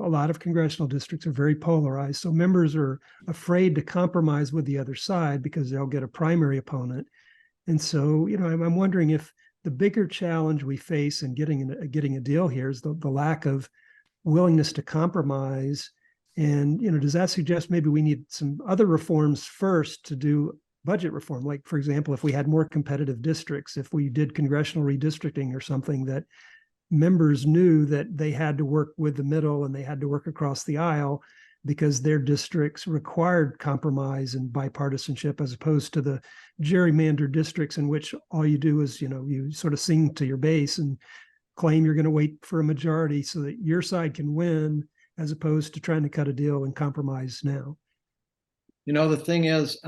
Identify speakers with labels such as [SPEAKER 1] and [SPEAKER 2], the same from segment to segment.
[SPEAKER 1] a lot of congressional districts are very polarized. So members are afraid to compromise with the other side because they'll get a primary opponent. And so, I'm wondering if the bigger challenge we face in getting a deal here is the lack of willingness to compromise. And, does that suggest maybe we need some other reforms first to do budget reform? Like, for example, if we had more competitive districts, if we did congressional redistricting or something, that members knew that they had to work with the middle and they had to work across the aisle because their districts required compromise and bipartisanship, as opposed to the gerrymandered districts in which all you do is, you sort of sing to your base and claim you're going to wait for a majority so that your side can win, as opposed to trying to cut a deal and compromise now.
[SPEAKER 2] The thing is,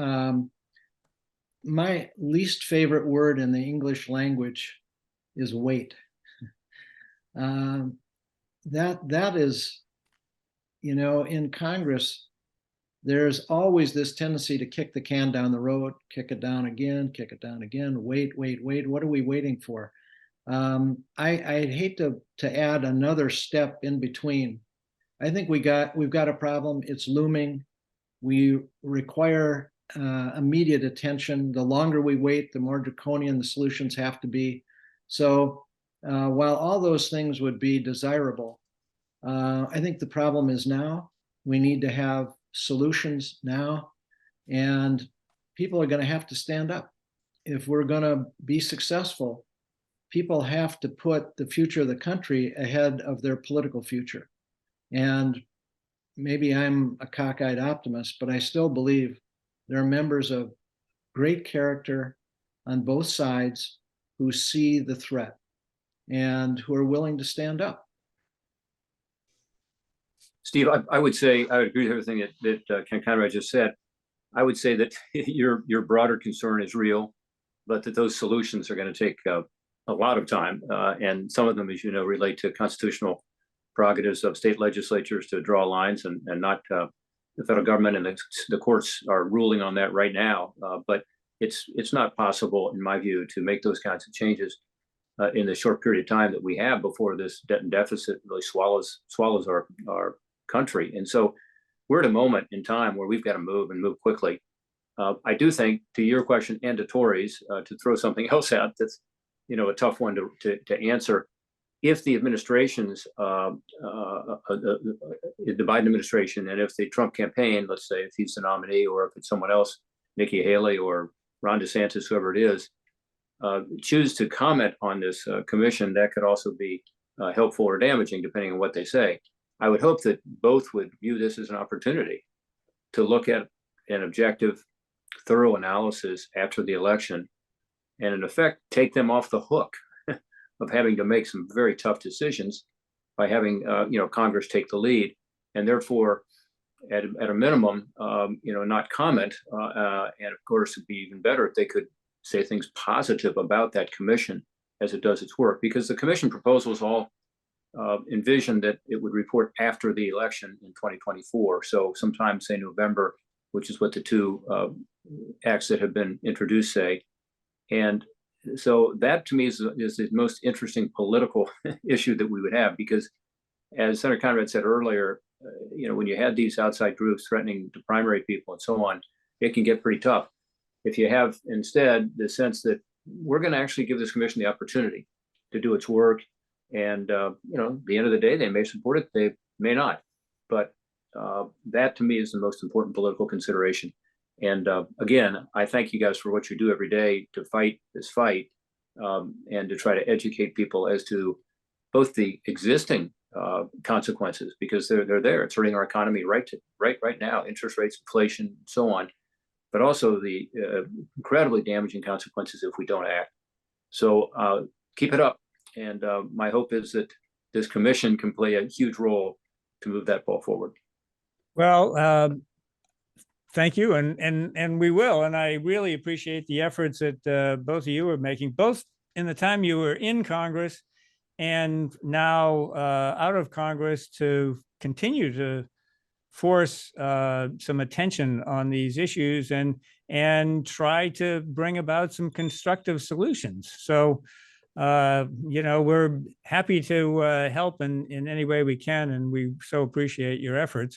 [SPEAKER 2] my least favorite word in the English language is wait. That is, in Congress, there's always this tendency to kick the can down the road, kick it down again, wait. What are we waiting for? I'd hate to add another step in between. I think we've got a problem. It's looming. We require immediate attention. The longer we wait, the more draconian the solutions have to be. So while all those things would be desirable, I think the problem is now. We need to have solutions now, and people are going to have to stand up. If we're going to be successful, people have to put the future of the country ahead of their political future. And maybe I'm a cockeyed optimist, but I still believe there are members of great character on both sides who see the threat and who are willing to stand up.
[SPEAKER 3] Steve, I would say I would agree with everything that Ken Conrad just said. I would say that your broader concern is real, but that those solutions are going to take a lot of time, and some of them, as you know, relate to constitutional prerogatives of state legislatures to draw lines, and not the federal government, and the courts are ruling on that right now. But it's not possible, in my view, to make those kinds of changes in the short period of time that we have before this debt and deficit really swallows our country. And so we're at a moment in time where we've got to move and move quickly. I do think, to your question and to Tory's, to throw something else out that's a tough one to answer. If the administrations, the Biden administration, and if the Trump campaign, let's say if he's the nominee, or if it's someone else, Nikki Haley or Ron DeSantis, whoever it is, choose to comment on this commission, that could also be helpful or damaging, depending on what they say. I would hope that both would view this as an opportunity to look at an objective, thorough analysis after the election, and in effect, take them off the hook of having to make some very tough decisions by having Congress take the lead, and therefore, at a minimum, not comment. And of course, it'd be even better if they could say things positive about that commission as it does its work, because the commission proposals all envisioned that it would report after the election in 2024. So sometime, say November, which is what the two acts that have been introduced say. And so that, to me, is the most interesting political issue that we would have, because as Senator Conrad said earlier, when you had these outside groups threatening to primary people and so on, it can get pretty tough. If you have instead the sense that we're going to actually give this commission the opportunity to do its work, and at the end of the day, they may support it, they may not. But that, to me, is the most important political consideration. And again, I thank you guys for what you do every day to fight this fight, and to try to educate people as to both the existing consequences, because they're there. It's hurting our economy right now, interest rates, inflation, and so on, but also the incredibly damaging consequences if we don't act. So keep it up. And my hope is that this commission can play a huge role to move that ball forward.
[SPEAKER 4] Well, thank you, and we will. And I really appreciate the efforts that both of you are making, both in the time you were in Congress and now out of Congress, to continue to force some attention on these issues and try to bring about some constructive solutions. So we're happy to help in any way we can, and we so appreciate your efforts.